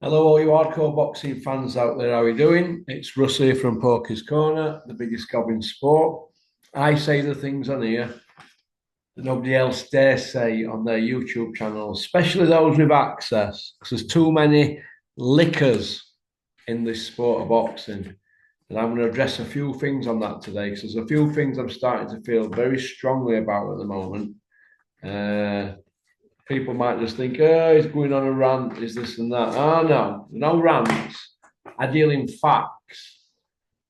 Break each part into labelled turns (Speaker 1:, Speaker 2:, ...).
Speaker 1: Hello, all you hardcore boxing fans out there. How are you doing? It's Russ here from Poker's Corner, the biggest gob in sport. I say the things on here that nobody else dares say on their YouTube channel, especially those with access, because there's too many lickers in this sport of boxing. And I'm going to address a few things on that today, because there's a few things I'm starting to feel very strongly about at the moment. People might just think, oh, he's going on a rant, is this and that. Oh, no rants. I deal in facts.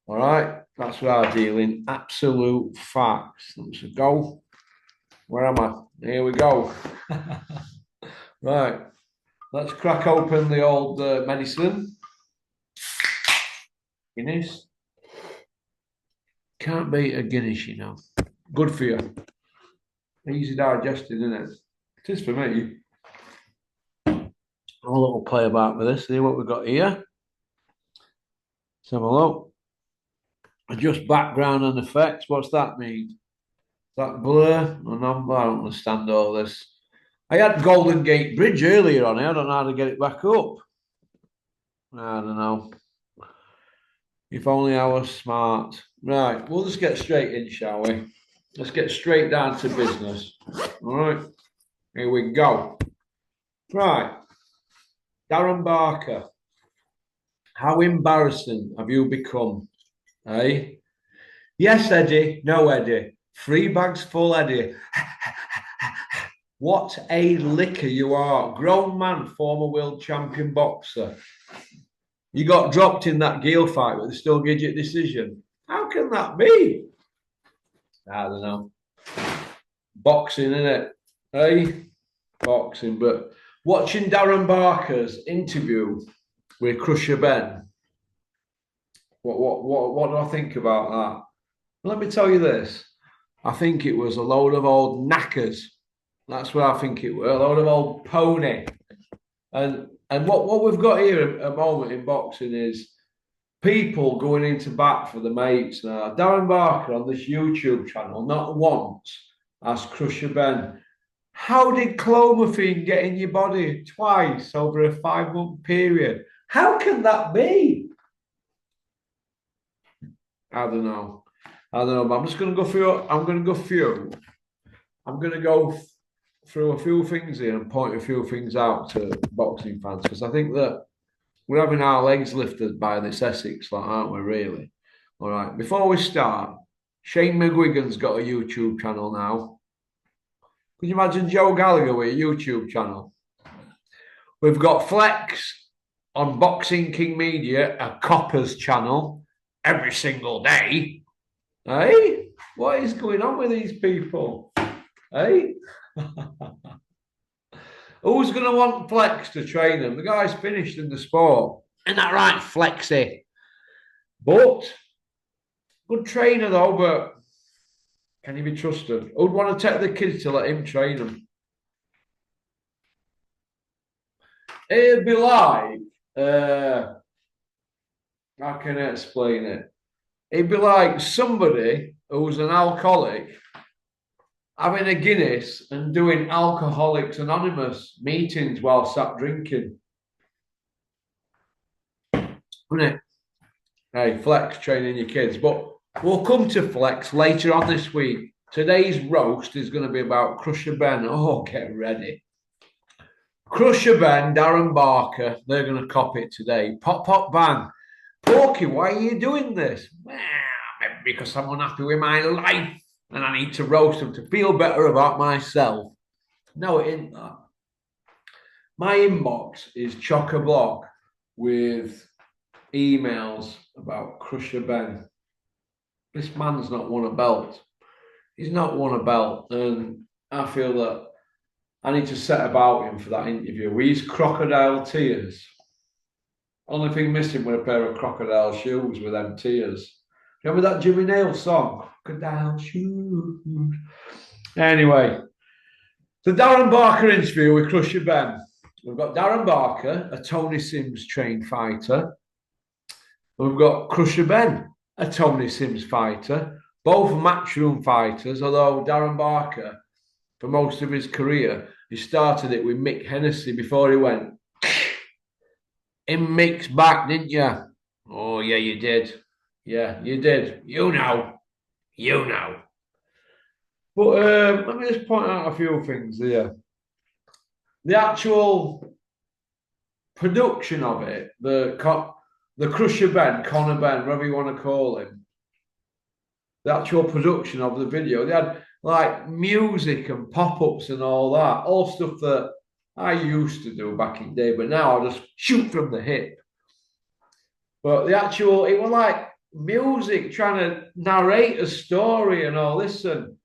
Speaker 1: All right, that's what I deal in, absolute facts. Let's go. Where am I? Here we go. Right, let's crack open the old medicine. Guinness. Can't beat a Guinness, you know. Good for you. Easy digested, isn't it? It is for me. A little play about with this. See what we've got here. Let's have a look. Adjust background and effects. What's that mean? Is that blur? I don't understand all this. I had Golden Gate Bridge earlier on. I don't know how to get it back up. I don't know. If only I was smart. Right, we'll just get straight in, shall we? Let's get straight down to business. All right, here we go. Right, Darren Barker. How embarrassing have you become? Eh? Yes, Eddie. No, Eddie. 3 bags full, Eddie. What a licker you are. Grown man, former world champion boxer. You got dropped in that Gale fight with the still Gidget decision. How can that be? I don't know. Boxing, innit? Hey? Boxing. But watching Darren Barker's interview with Krusher Benn, what do I think about that? Let me tell you this. I think it was a load of old knackers. That's what I think it was. A load of old pony. And what we've got here at the moment in boxing is people going into bat for the mates now. Darren Barker on this YouTube channel, not once, asked Krusher Benn, how did clomiphene get in your body twice over a 5-month period? How can that be? I don't know. But I'm just going to go through. I'm going to go through a few things here and point a few things out to boxing fans, because I think that we're having our legs lifted by this Essex lot, aren't we, really? All right. Before we start, Shane McGuigan's got a YouTube channel now. Can you imagine Joe Gallagher with a YouTube channel? We've got Flex on Boxing King Media, a Coppers channel, every single day. Hey, what is going on with these people? Hey? Who's going to want Flex to train him? The guy's finished in the sport. Isn't that right, Flexy? But, good trainer though, but can he be trusted? Who'd want to take the kids to let him train them? It'd be like, how can I explain it? It'd be like somebody who's an alcoholic having a Guinness and doing Alcoholics Anonymous meetings while sat drinking. Wouldn't it? Hey, Flex training your kids. But we'll come to Flex later on this week. Today's roast is going to be about Krusher Benn. Oh, get ready. Krusher Benn, Darren Barker, they're going to cop it today. Pop, pop, bang. Porky, why are you doing this? Well, maybe because I'm unhappy with my life and I need to roast them to feel better about myself. No, it ain't that. My inbox is chock-a-block with emails about Krusher Benn. This man's not won a belt. He's not won a belt. And I feel that I need to set about him for that interview with his crocodile tears. Only thing missing were a pair of crocodile shoes with them tears. Remember that Jimmy Nail song? Crocodile shoes. Anyway, the Darren Barker interview with Krusher Benn. We've got Darren Barker, a Tony Sims trained fighter. We've got Krusher Benn, a Tony Sims fighter. Both matchroom fighters, although Darren Barker, for most of his career, he started it with Mick Hennessy before he went in mixed back, didn't you? Oh, yeah, you did. Yeah, you did. You know. You know. But let me just point out a few things here. The actual production of it, the Krusher Benn, Connor Benn, whatever you want to call him, the actual production of the video, they had like music and pop-ups and all that, all stuff that I used to do back in the day, but now I just shoot from the hip. But the actual, it was like music trying to narrate a story and all. Listen,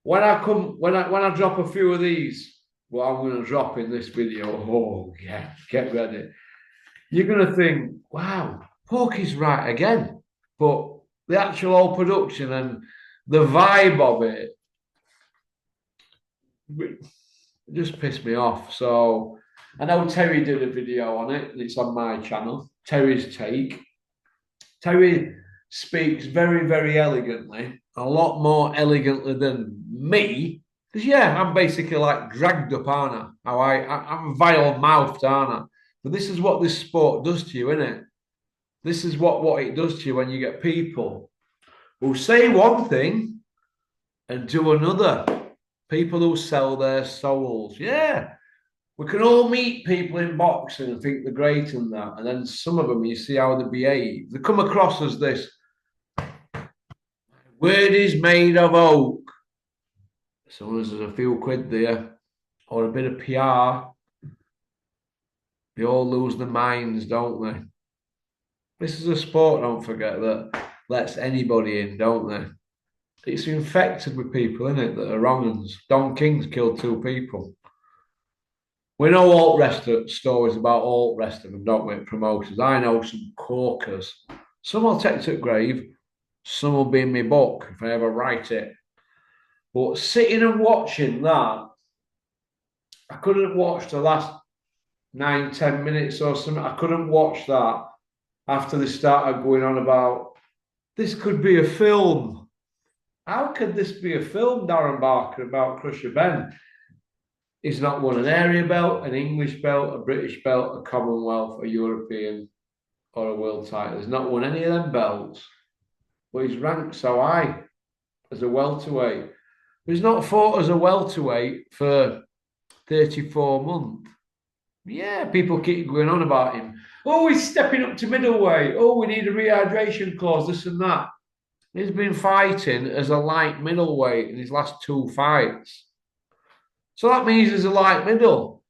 Speaker 1: when I drop a few of these, what I'm going to drop in this video, oh yeah, get ready. You're going to think, wow, Porky's right again. But the actual old production and the vibe of it just pissed me off. So I know Terry did a video on it, and it's on my channel, Terry's Take. Terry speaks very, very elegantly, a lot more elegantly than me. Because yeah, I'm basically like dragged up, aren't I? I'm vile mouthed, aren't I? But this is what this sport does to you, isn't it? This is what it does to you when you get people who say one thing and do another. People who sell their souls. Yeah. We can all meet people in boxing and think they're great and that. And then some of them, you see how they behave. They come across as this word is made of oak. As soon as there's a few quid there or a bit of PR, they all lose their minds, don't they? This is a sport, don't forget, that lets anybody in, don't they? It's infected with people, isn't it, that are wrong uns. Don King's killed 2 people. We know all rest of stories about all rest of them, don't we? Promoters. I know some corkers. Some will take to the grave. Some will be in my book if I ever write it. But sitting and watching that, I couldn't watch the last 9-10 minutes or something. I couldn't watch that after they started going on about this could be a film. How could this be a film, Darren Barker, about Krusher Benn? He's not won an area belt, an English belt, a British belt, a Commonwealth, a European, or a world title. He's not won any of them belts. But he's ranked so high as a welterweight. He's not fought as a welterweight for 34 months. Yeah, people keep going on about him. Oh, he's stepping up to middleweight. Oh, we need a rehydration clause, this and that. He's been fighting as a light middleweight in his last 2 fights. So that means he's a light middle.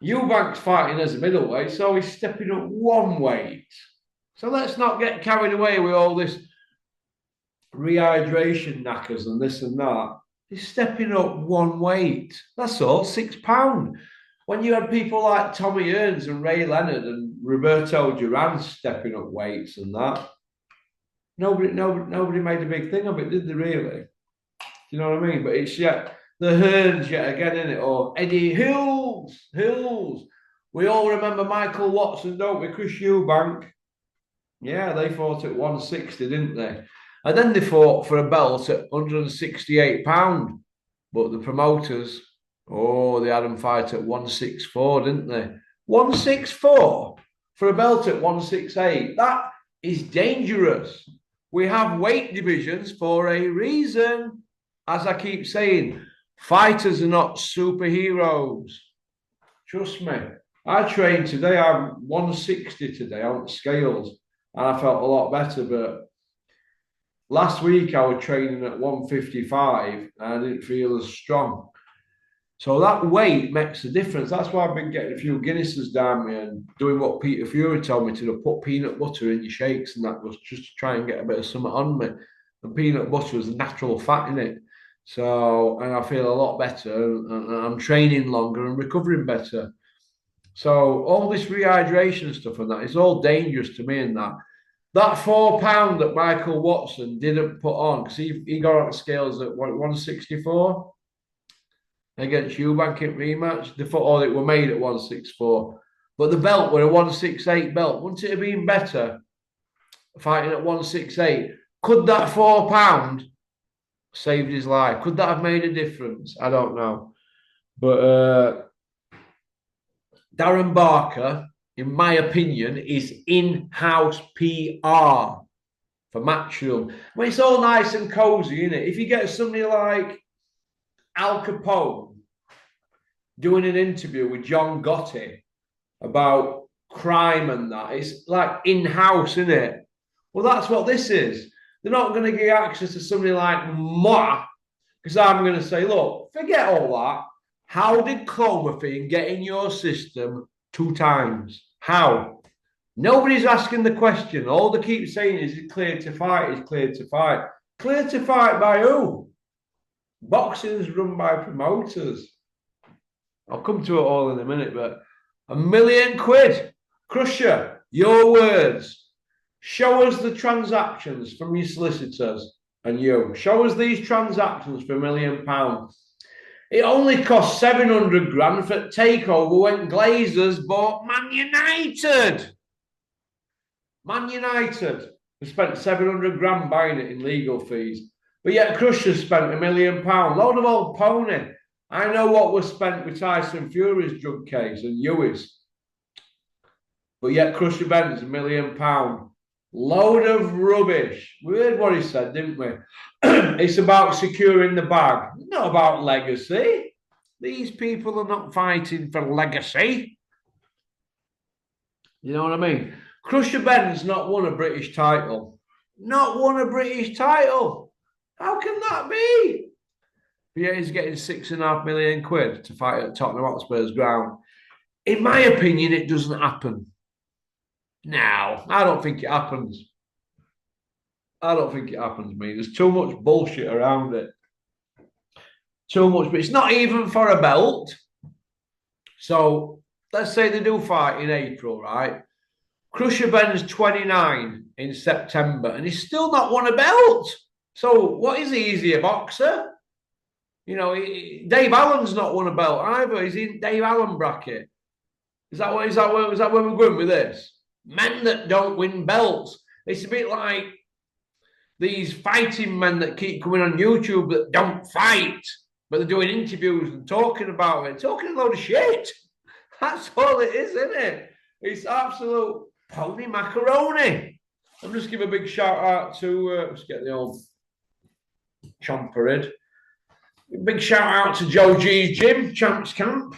Speaker 1: Eubank's fighting as a middleweight, so he's stepping up 1 weight. So let's not get carried away with all this rehydration knackers and this and that. He's stepping up 1 weight. That's all, £6. When you had people like Tommy Earns and Ray Leonard and Roberto Duran stepping up weights and that, nobody made a big thing of it, did they really? You know what I mean? But it's yet the Hearns yet again, in it, or Eddie Hills. We all remember Michael Watson, don't we? Chris Eubank. Yeah, they fought at 160, didn't they? And then they fought for a belt at £168. But the promoters, they had them fight at 164, didn't they? 164 for a belt at 168. That is dangerous. We have weight divisions for a reason. As I keep saying, fighters are not superheroes. Trust me. I trained today. I'm 160 today on the scales, and I felt a lot better. But last week I was training at 155, and I didn't feel as strong. So that weight makes a difference. That's why I've been getting a few Guinnesses down me and doing what Peter Fury told me to do, put peanut butter in your shakes, and that was just to try and get a bit of something on me. And peanut butter was natural fat in it. So, and I feel a lot better, and I'm training longer and recovering better. So all this rehydration stuff and that, it's all dangerous to me. And that £4 that Michael Watson didn't put on, because he got on the scales at 164 against Eubank in rematch. They thought, it were made at 164. But the belt were a 168 belt. Wouldn't it have been better fighting at 168? Could that £4 saved his life? Could that have made a difference? I don't know. But Darren Barker, in my opinion, is in-house PR for Matchroom. I mean, it's all nice and cozy, isn't it? If you get somebody like Al Capone doing an interview with John Gotti about crime and that, it's like in-house, isn't it? Well, that's what this is. They're not going to give access to somebody like moi, because I'm going to say, look, forget all that. How did clomiphene get in your system 2 times? How? Nobody's asking the question. All they keep saying is it's clear to fight, it's clear to fight. Clear to fight by who? Boxing's run by promoters. I'll come to it all in a minute, but £1 million. Krusher, your words. Show us the transactions from your solicitors and you. Show us these transactions for £1 million. It only cost 700 grand for takeover when Glazers bought Man United. Man United have spent 700 grand buying it in legal fees. But yet Krusher spent £1 million. Load of old pony. I know what was spent with Tyson Fury's drug case and Ewis. But yet Krusher Benn's £1 million. Load of rubbish. We heard what he said, didn't we? It's about securing the bag, not about legacy. These people are not fighting for legacy. You know what I mean? Krusher Benn's not won a British title. Not won a British title. How can that be? But yeah, he's getting £6.5 million to fight at Tottenham Hotspur's ground. In my opinion, it doesn't happen. No, I don't think it happens. I don't think it happens, mate. There's too much bullshit around it. Too much, but it's not even for a belt. So let's say they do fight in April, right? Krusher Benn's 29 in September, and he's still not won a belt. So what is he? Is he a boxer? You know, Dave Allen's not won a belt either. He's in Dave Allen bracket. Is that where we're going with this? Men that don't win belts. It's a bit like these fighting men that keep coming on YouTube that don't fight, but they're doing interviews and talking about it, talking a load of shit. That's all it is, isn't it? It's absolute pony macaroni. I'm just give a big shout out to let's get the old chomper in. Big shout out to Joe G's gym, Champs Camp.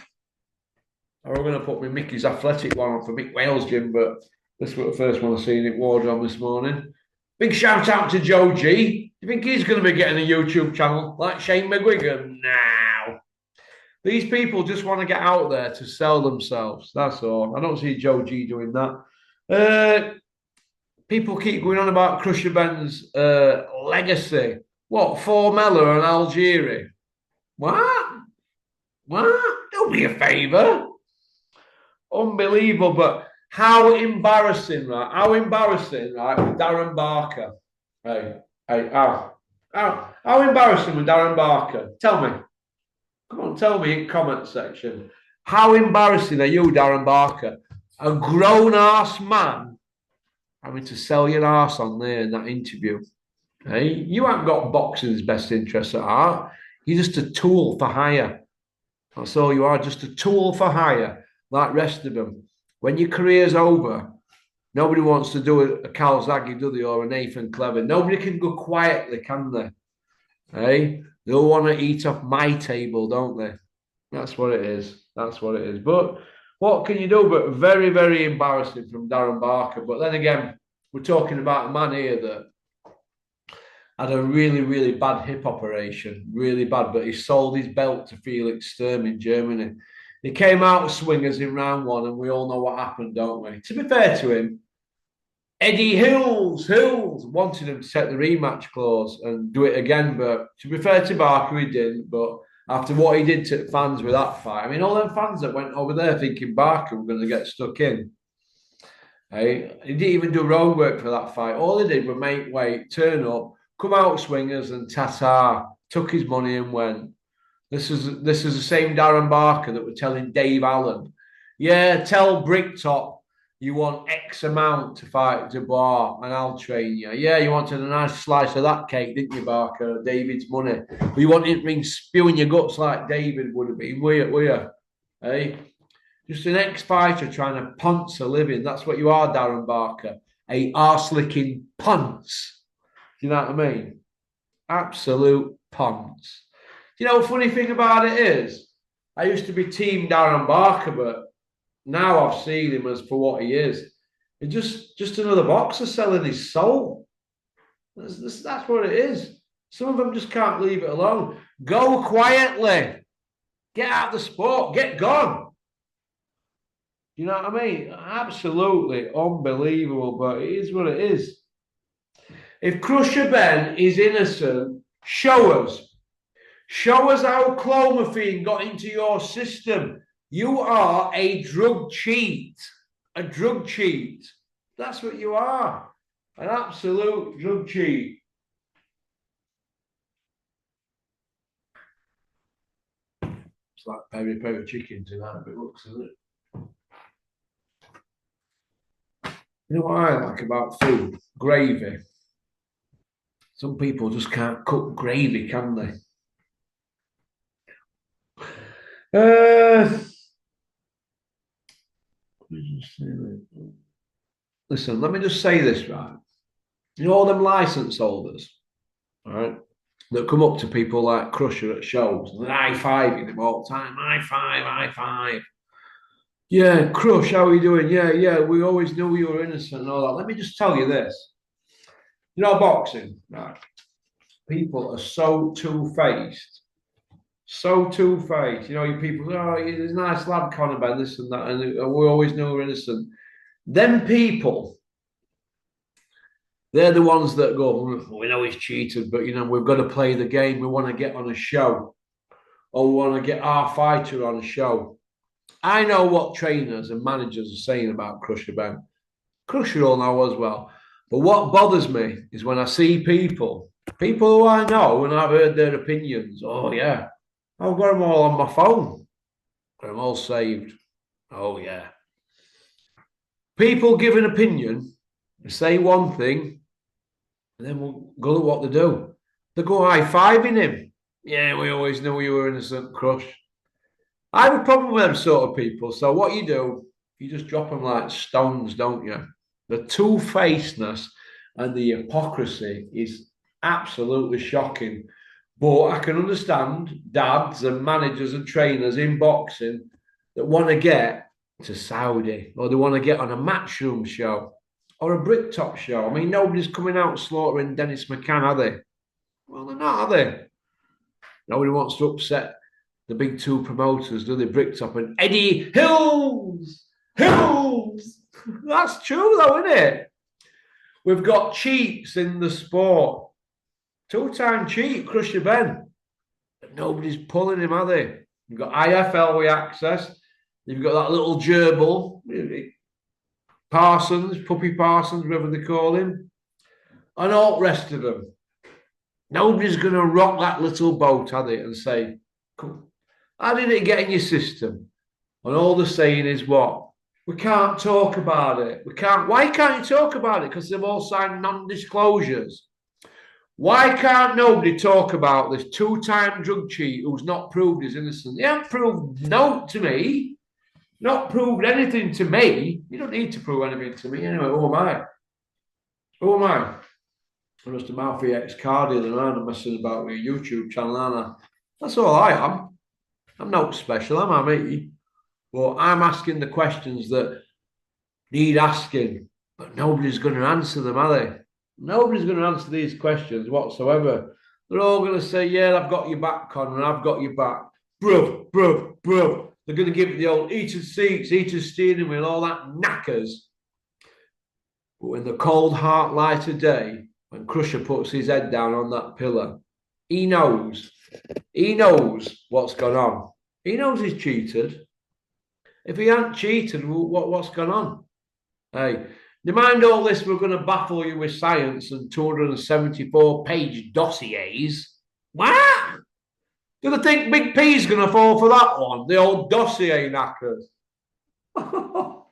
Speaker 1: I was going to put my Mickey's Athletic one on for Mick Wales gym, but this was the first one I seen in Wardrobe this morning. Big shout out to Joe G. Do you think he's going to be getting a YouTube channel like Shane McGuigan? No. These people just want to get out there to sell themselves. That's all. I don't see Joe G doing that. People keep going on about Krusher Benn's legacy. What, Formella and Algeria? What? Do me a favour. Unbelievable, but how embarrassing, right? How embarrassing, right, with Darren Barker. How embarrassing with Darren Barker? Tell me. Come on, tell me in comment section. How embarrassing are you, Darren Barker? A grown-ass man having to sell your ass on there in that interview. Hey, you haven't got boxing's best interests at heart. You're just a tool for hire. That's all you are, just a tool for hire, like rest of them. When your career's over, nobody wants to do a Calzaghe, do they, or a Nathan Clever. Nobody can go quietly, can they? Hey, they all want to eat off my table, don't they? That's what it is. That's what it is. But what can you do? But very, very embarrassing from Darren Barker. But then again, we're talking about a man here that had a really, really bad hip operation. Really bad. But he sold his belt to Felix Sturm in Germany. He came out of swingers in round 1, and we all know what happened, don't we? To be fair to him, Eddie Hills wanted him to take the rematch clause and do it again. But to be fair to Barker, he didn't. But after what he did to fans with that fight, I mean, all them fans that went over there thinking Barker were going to get stuck in. Hey, he didn't even do road work for that fight. All he did was make weight, turn up, come out swingers, and ta-ta, took his money and went. This is the same Darren Barker that were telling Dave Allen, yeah, tell Bricktop you want X amount to fight Dubois and I'll train you. Yeah, you wanted a nice slice of that cake, didn't you, Barker? David's money. But you wanted to be spewing your guts like David would have been, were you? Hey? Just an ex-fighter trying to ponce a living. That's what you are, Darren Barker. A arse-licking ponce. Do you know what I mean? Absolute ponce. You know, funny thing about it is, I used to be team Darren Barker, but now I've seen him as for what he is. He's just another boxer selling his soul. That's what it is. Some of them just can't leave it alone. Go quietly. Get out of the sport. Get gone. You know what I mean? Absolutely unbelievable, but it is what it is. If Krusher Benn is innocent, show us. Show us how clomiphene got into your system. You are a drug cheat. A drug cheat. That's what you are. An absolute drug cheat. It's like peri chicken tonight, but it looks, isn't it? You know what I like about food? Gravy. Some people just can't cook gravy, can they? Listen, let me just say this, right? You know all them license holders, all right, that come up to people like Krusher at shows and high-fiving them all the time. High five, high five. Yeah, Crush, how are you doing? Yeah, we always knew you were innocent and all that. Let me just tell you this. You know, boxing, right? People are so two-faced. So two-faced. You know, you people, oh, he's a nice lad, Conor Benn, this and that, and we always knew we were innocent. Them people, they're the ones that go, we know he's cheated, but, you know, we've got to play the game. We want to get on a show. Or we want to get our fighter on a show. I know what trainers and managers are saying about Krusher Benn. Krusher will know as well. But what bothers me is when I see people who I know and I've heard their opinions. Oh, yeah. I've got them all on my phone. Got them all saved. Oh, yeah. People give an opinion, say one thing, and then we'll go at what they do. They go high-fiving him. Yeah, we always knew you were innocent, Crush. I have a problem with them sort of people. So what you do, you just drop them like stones, don't you? The two-facedness and the hypocrisy is absolutely shocking. But I can understand dads and managers and trainers in boxing that want to get to Saudi or they want to get on a Matchroom show or a Bricktop show. I mean, nobody's coming out slaughtering Dennis McCann, are they? Well, they're not, are they? Nobody wants to upset the big two promoters, do they? Bricktop and Eddie Hills. That's true, though, isn't it? We've got cheats in the sport. Two-time cheat, Krusher Benn. But nobody's pulling him, are they? You've got IFL with access. You've got that little gerbil, Parsons, Puppy Parsons, whatever they call him, and all the rest of them. Nobody's going to rock that little boat, are they, and say, come, how did it get in your system? And all they're saying is what? We can't talk about it. We can't. Why can't you talk about it? Because they've all signed non-disclosures. Why can't nobody talk about this two-time drug cheat who's not proved his innocence? He hasn't proved no to me. Not proved anything to me. You don't need to prove anything to me. Anyway, who am I? Who am I? I'm just a mouthy ex-cardian and I'm messing about with a YouTube channel, aren't I? That's all I am. I'm not special, am I, me? But I'm asking the questions that need asking, but nobody's going to answer them, are they? Nobody's going to answer these questions whatsoever. They're all going to say, yeah, I've got your back, Conor, I've got your back. Bruv. They're going to give it the old heated seats, heated steering wheel, all that knackers. But in the cold heart light of day, when Krusher puts his head down on that pillar, he knows what's gone on. He knows he's cheated. If he hadn't cheated, what's gone on? Hey, never mind all this, we're going to baffle you with science and 274-page dossiers. What? Do they think Big P's going to fall for that one? The old dossier knackers. Oh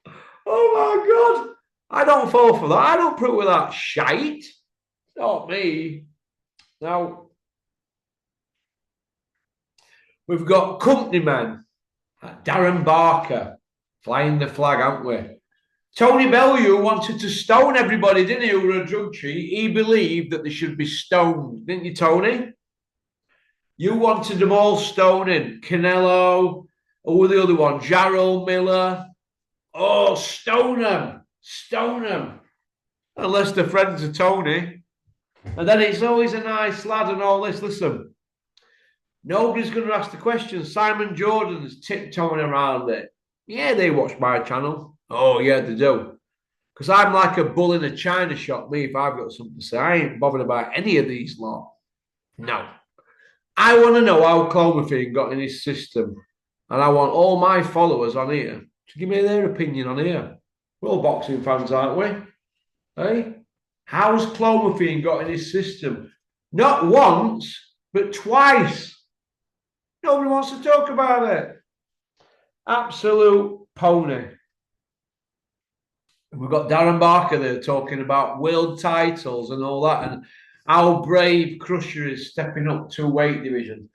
Speaker 1: my God. I don't fall for that. I don't prove with that shite. Not me. Now, we've got company men, Darren Barker. Flying the flag, aren't we? Tony Bellew wanted to stone everybody, didn't he, who were a drug cheat? He believed that they should be stoned, didn't you, Tony? You wanted them all stoning. Canelo, who were the other one? Jarrell Miller. Oh, stone them. Stone them. Unless they're friends of Tony. And then it's always a nice lad and all this. Listen, nobody's going to ask the question. Simon Jordan's tiptoeing around it. Yeah, they watch my channel. Oh, yeah, they do. Because I'm like a bull in a china shop, me, if I've got something to say. I ain't bothered about any of these lot. No. I want to know how Cloverfield got in his system. And I want all my followers on here to give me their opinion on here. We're all boxing fans, aren't we? Hey? How's Cloverfield got in his system? Not once, but twice. Nobody wants to talk about it. Absolute pony. We've got Darren Barker there talking about world titles and all that, and how brave Krusher is stepping up to weight division.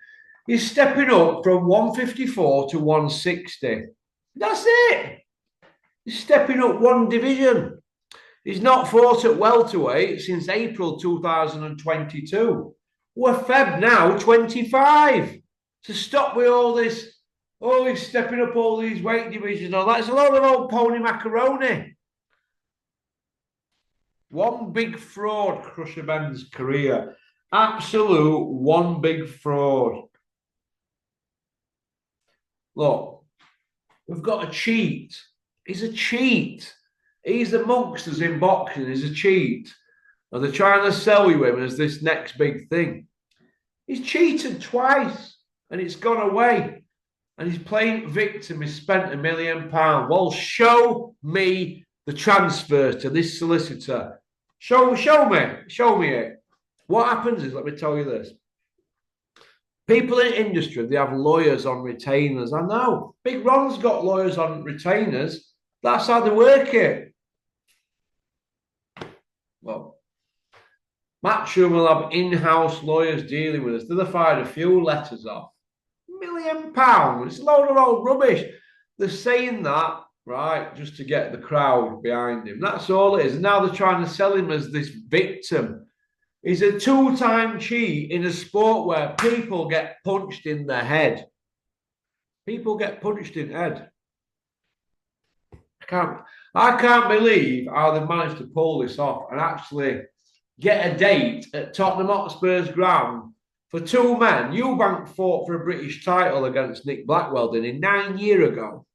Speaker 1: He's stepping up from 154 to 160. That's it. He's stepping up one division. He's not fought at welterweight since April 2022. We're Feb now, 25. To stop with all this, oh, he's stepping up all these weight divisions and all that. It's a lot of old pony macaroni. One big fraud, Krusher Benn's career. Absolute one big fraud. Look, we've got a cheat. He's a cheat. He's amongst us in boxing. He's a cheat. And they're trying to sell you him as this next big thing. He's cheated twice and it's gone away. And he's playing victim. He's spent £1 million. Well, show me the transfer to this solicitor. Show me it. What happens is, let me tell you this. People in the industry, they have lawyers on retainers. I know. Big Ron's got lawyers on retainers. That's how they work it. Well, Matchroom will have in-house lawyers dealing with us. They'll fired a few letters off. £1 million. It's a load of old rubbish. They're saying that, right, just to get the crowd behind him. That's all it is. And now they're trying to sell him as this victim. He's a two-time cheat in a sport where people get punched in the head. People get punched in the head. I can't believe how they managed to pull this off and actually get a date at Tottenham Hotspur's ground for two men. Eubank fought for a British title against Nick Blackwell, didn't he, 9 years ago?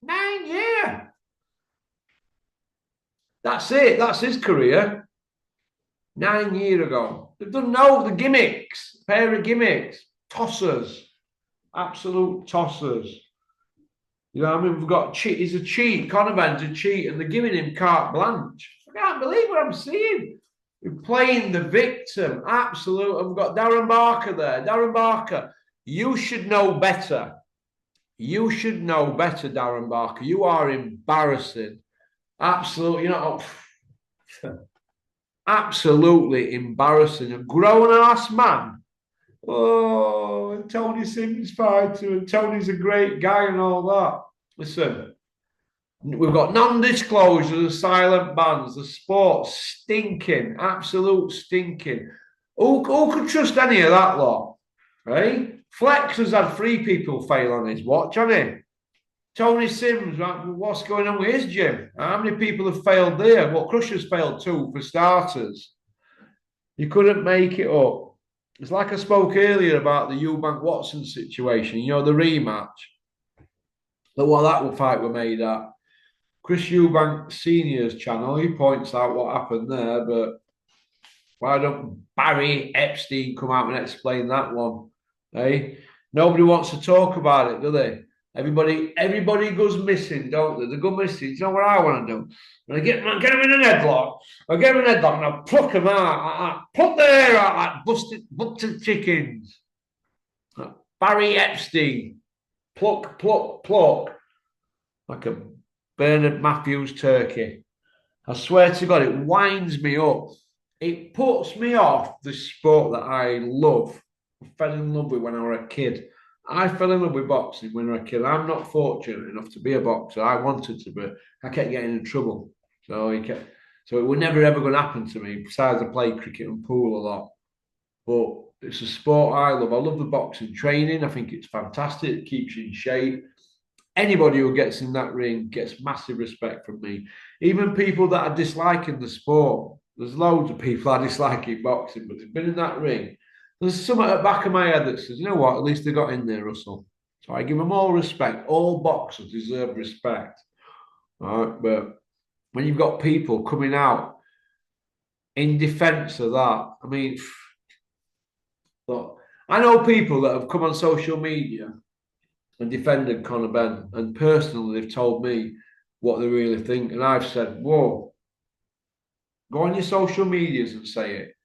Speaker 1: 9 years. That's it. That's his career. 9 years ago. They've done the gimmicks. A pair of gimmicks. Tossers. Absolute tossers. You know what I mean? We've got cheat. He's a cheat. Conor Benn's a cheat. And they're giving him carte blanche. I can't believe what I'm seeing. We're playing the victim. Absolute. And we've got Darren Barker there. Darren Barker, you should know better. You should know better, Darren Barker. You are embarrassing. Absolutely. You know, absolutely embarrassing. A grown-ass man. Oh, and Tony Sims fighter, and Tony's a great guy and all that. Listen, we've got non-disclosures, silent bans, the sport's stinking, absolute stinking. Who could trust any of that lot? Right? Flex has had 3 people fail on his watch, hasn't he? Tony Sims, what's going on with his gym? How many people have failed there? Well, Krusher's failed 2 for starters. You couldn't make it up. It's like I spoke earlier about the Eubank Watson situation, you know, the rematch. Look what that fight were made at. Chris Eubank Senior's channel, he points out what happened there, but why don't Barry Epstein come out and explain that one? Eh? Nobody wants to talk about it, do they? Everybody goes missing, don't they? They go missing. You know what I want to do? I get them in an headlock. I get them in an headlock and I pluck them out. Pluck their hair out like busted chickens. Barry Epstein. Pluck. Like a Bernard Matthews turkey. I swear to God, it winds me up. It puts me off the sport that I love. I fell in love with when I was a kid. I fell in love with boxing when I was a kid. I'm not fortunate enough to be a boxer. I wanted to, but I kept getting in trouble. So it was never ever going to happen to me. Besides, I play cricket and pool a lot. But it's a sport I love. I love the boxing training. I think it's fantastic. It keeps you in shape. Anybody who gets in that ring gets massive respect from me. Even people that are disliking the sport. There's loads of people I dislike in boxing, but they've been in that ring. There's something at the back of my head that says, you know what, at least they got in there, Russell. So I give them all respect. All boxers deserve respect. All right, but when you've got people coming out in defence of that, I mean, look, I know people that have come on social media and defended Conor Benn, and personally, they've told me what they really think, and I've said, "Whoa, go on your social medias and say it,"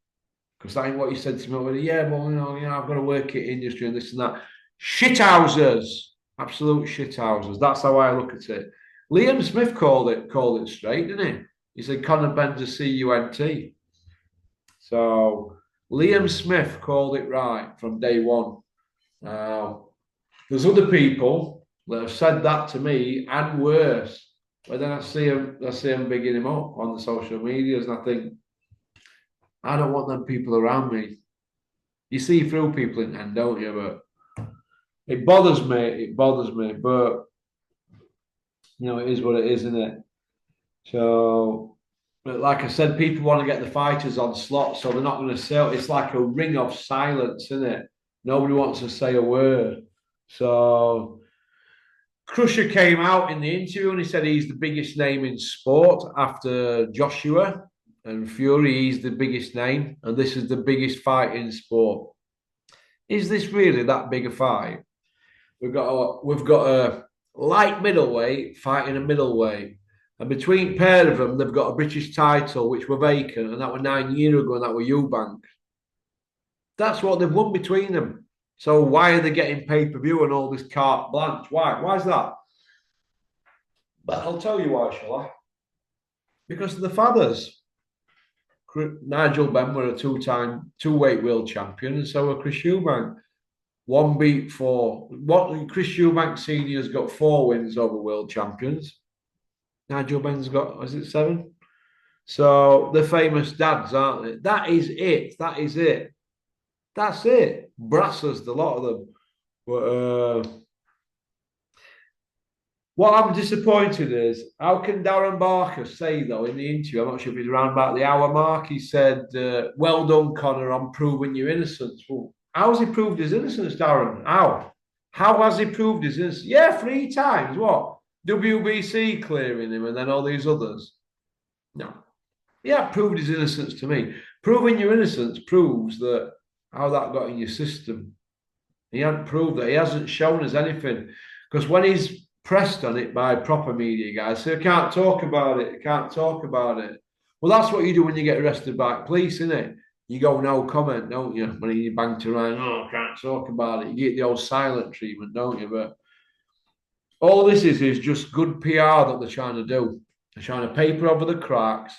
Speaker 1: because that ain't what you said to me already. Yeah, well, I've got to work at industry and this and that. Shithouses, absolute shithouses. That's how I look at it. Liam Smith called it straight, didn't he? He said Conor Benn's a CUNT. So Liam Smith called it right from day one. There's other people that have said that to me and worse. But then I see them bigging him up on the social medias, and I think I don't want them people around me. You see through people in the end, don't you? But it bothers me. It bothers me. But it is what it is, isn't it? So, but like I said, people want to get the fighters on slots, so they're not going to sell. It's like a ring of silence, isn't it? Nobody wants to say a word. So Krusher came out in the interview and he said he's the biggest name in sport after Joshua and Fury. He's the biggest name, and this is the biggest fight in sport. Is this really that big a fight? We've got a light middleweight fighting a middleweight, and between pair of them, they've got a British title which were vacant, and that was 9 years ago, and that were Eubank. That's what they've won between them. So why are they getting pay-per-view and all this carte blanche? Why? Why is that? But I'll tell you why, shall I? Because of the fathers. Nigel Benn were a two-time two-weight world champion, and so were Chris Eubank. One beat four. Chris Eubank Senior's got 4 wins over world champions. Nigel Benn's got, is it 7? So they're famous dads, aren't they? That is it. That is it. That's it. Brassers, the lot of them. But what I'm disappointed is, how can Darren Barker say, though, in the interview, I'm not sure if he's around about the hour mark, he said, well done, Conor, on proving your innocence. Well, how has he proved his innocence, Darren? How? How has he proved his innocence? Yeah, 3 times. What? WBC clearing him and then all these others. No. He hasn't proved his innocence to me. Proving your innocence proves that how that got in your system. He hasn't proved that. He hasn't shown us anything. Because when he's pressed on it by proper media guys, say, I can't talk about it. I can't talk about it. Well, that's what you do when you get arrested by police, isn't it? You go no comment, don't you? When you banked around, I can't talk about it. You get the old silent treatment, don't you? But all this is just good PR that they're trying to do. They're trying to paper over the cracks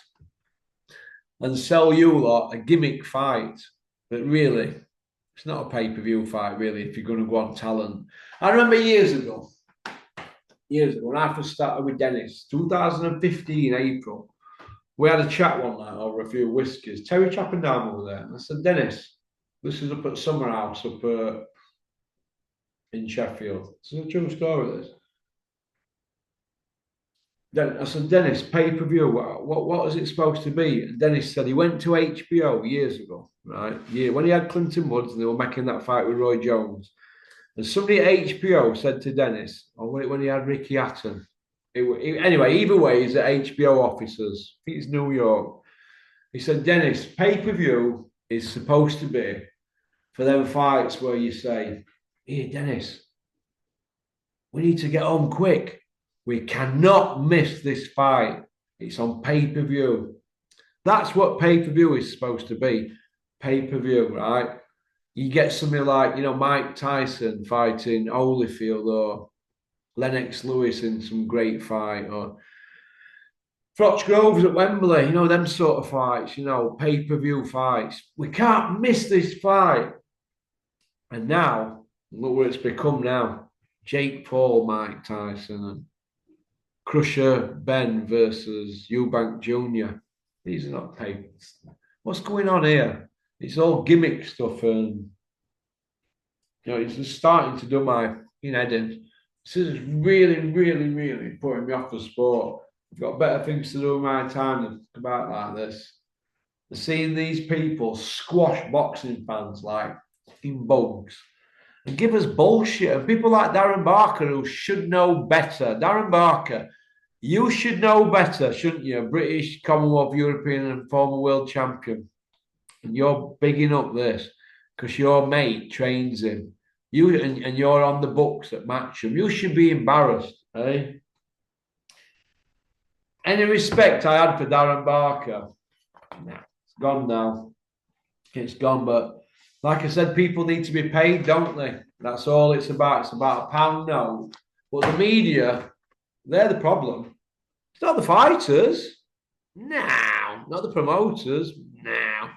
Speaker 1: and sell you lot a gimmick fight. But really, it's not a pay-per-view fight, really, if you're going to go on talent. I remember years ago, when I first started with Dennis, 2015, April, we had a chat one night over a few whiskies. Terry Chappendam over there. And I said, Dennis, this is up at Summer House up in Sheffield. It's a true story, this. Then I said, Dennis, pay-per-view, what is it supposed to be? And Dennis said he went to HBO years ago, right? Yeah, when he had Clinton Woods and they were making that fight with Roy Jones. And somebody at HBO said to Dennis, or when he had Ricky Hatton, anyway, either way, he's at HBO offices. I think it's New York. He said, Dennis, pay-per-view is supposed to be for them fights where you say, here, Dennis, we need to get home quick. We cannot miss this fight. It's on pay-per-view. That's what pay-per-view is supposed to be. Pay-per-view, right? You get something like, Mike Tyson fighting Holyfield or Lennox Lewis in some great fight, or Froch Groves at Wembley, them sort of fights, pay-per-view fights. We can't miss this fight. And now Look where it's become now. Jake Paul, Mike Tyson, and Krusher, Benn versus Eubank Jr. These are not papers. What's going on here? It's all gimmick stuff, and it's just starting to do my head in. This is really, really, really putting me off the sport. I've got better things to do with my time than about like this. Seeing these people squash boxing fans like fucking bugs and give us bullshit. And people like Darren Barker who should know better. Darren Barker, you should know better, shouldn't you? British, Commonwealth, European, and former world champion. And you're bigging up this because your mate trains him. You and you're on the books at Matchroom. You should be embarrassed, eh? Any respect I had for Darren Barker, nah, it's gone now. It's gone. But like I said, people need to be paid, don't they? That's all it's about. It's about £1 now. But the media, they're the problem. It's not the fighters. No, not the promoters. No.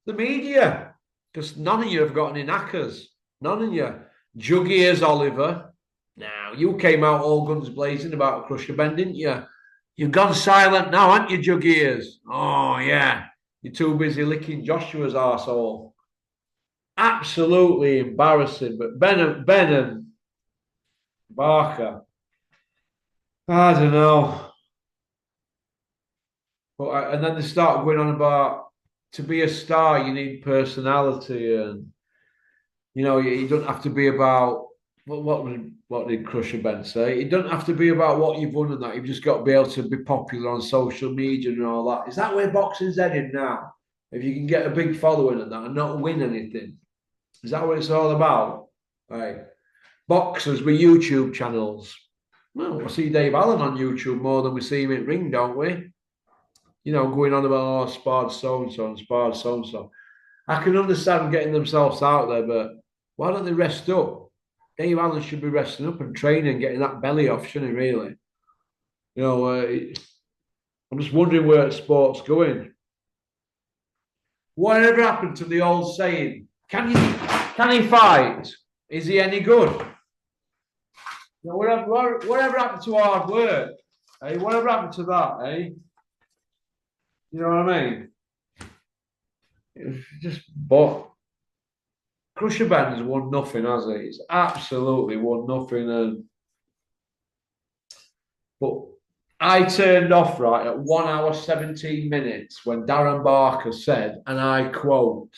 Speaker 1: The media. Because none of you have got any knackers. None of you. Jug ears, Oliver. Now, you came out all guns blazing about Krusher Benn, didn't you? You've gone silent now, aren't you, Jug ears? Oh, yeah. You're too busy licking Joshua's arsehole. Absolutely embarrassing. But Benn and Barker, I don't know. And then they start going on about to be a star, you need personality, and you don't have to be about what did Krusher Benn say? It doesn't have to be about what you've won and that. You've just got to be able to be popular on social media and all that. Is that where boxing's headed now? If you can get a big following and that and not win anything, is that what it's all about? Right. Boxers with YouTube channels. Well, we see Dave Allen on YouTube more than we see him in ring, don't we? Going on about, sparred so-and-so and sparred so-and-so. I can understand getting themselves out there, but why don't they rest up? Dave Allen should be resting up and training and getting that belly off, shouldn't he, really? I'm just wondering where sport's going. Whatever happened to the old saying, can he fight? Is he any good? Whatever happened to hard work? Eh? Whatever happened to that, eh? You know what I mean? It's just, but Krusher Benn's won nothing, has he? It's absolutely won nothing. But I turned off right at 1 hour 17 minutes when Darren Barker said, and I quote,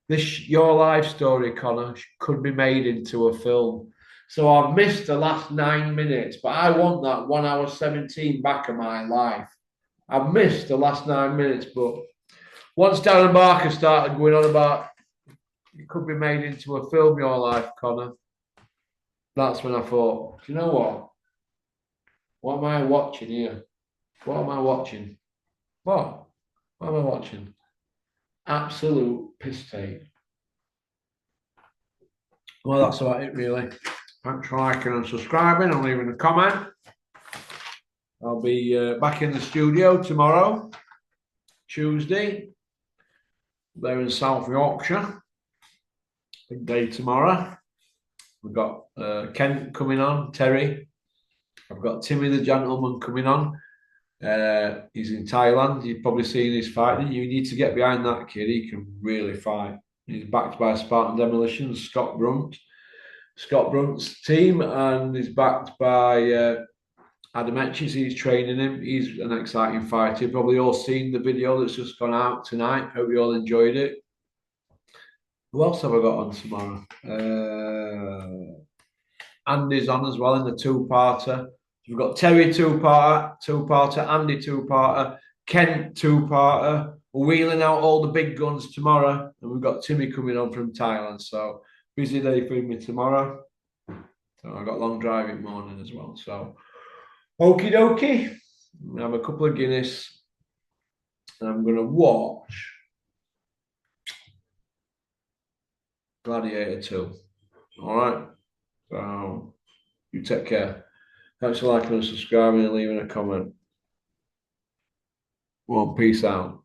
Speaker 1: your life story, Connor, could be made into a film. So I've missed the last 9 minutes, but I want that 1 hour 17 back of my life. I've missed the last 9 minutes, but once Darren Barker started going on about it could be made into a film, your life, Connor, that's when I thought, do you know what? What am I watching here? What am I watching? What am I watching? Absolute piss take. Well, that's about it, really. Thanks for liking and subscribing and leaving a comment. I'll be back in the studio tomorrow, Tuesday. There in South Yorkshire. Big day tomorrow. We've got Kent coming on, Terry. I've got Timmy the Gentleman coming on. He's in Thailand. You've probably seen his fight. You need to get behind that kid. He can really fight. He's backed by Spartan Demolitions, Scott Brunt's team, and he's backed by Adam Etches. He's training him. He's an exciting fighter. You've probably all seen the video that's just gone out tonight. Hope you all enjoyed it. Who else have I got on tomorrow? Andy's on as well in the two-parter. We've got Terry two-parter, Andy two-parter, Kent two-parter. We're wheeling out all the big guns tomorrow, and we've got Timmy coming on from Thailand. So busy day for me tomorrow. So I've got a long driving morning as well. So okie dokie. I have a couple of Guinness, and I'm going to watch Gladiator 2. All right. So you take care. Thanks for liking and subscribing and leaving a comment. Well, peace out.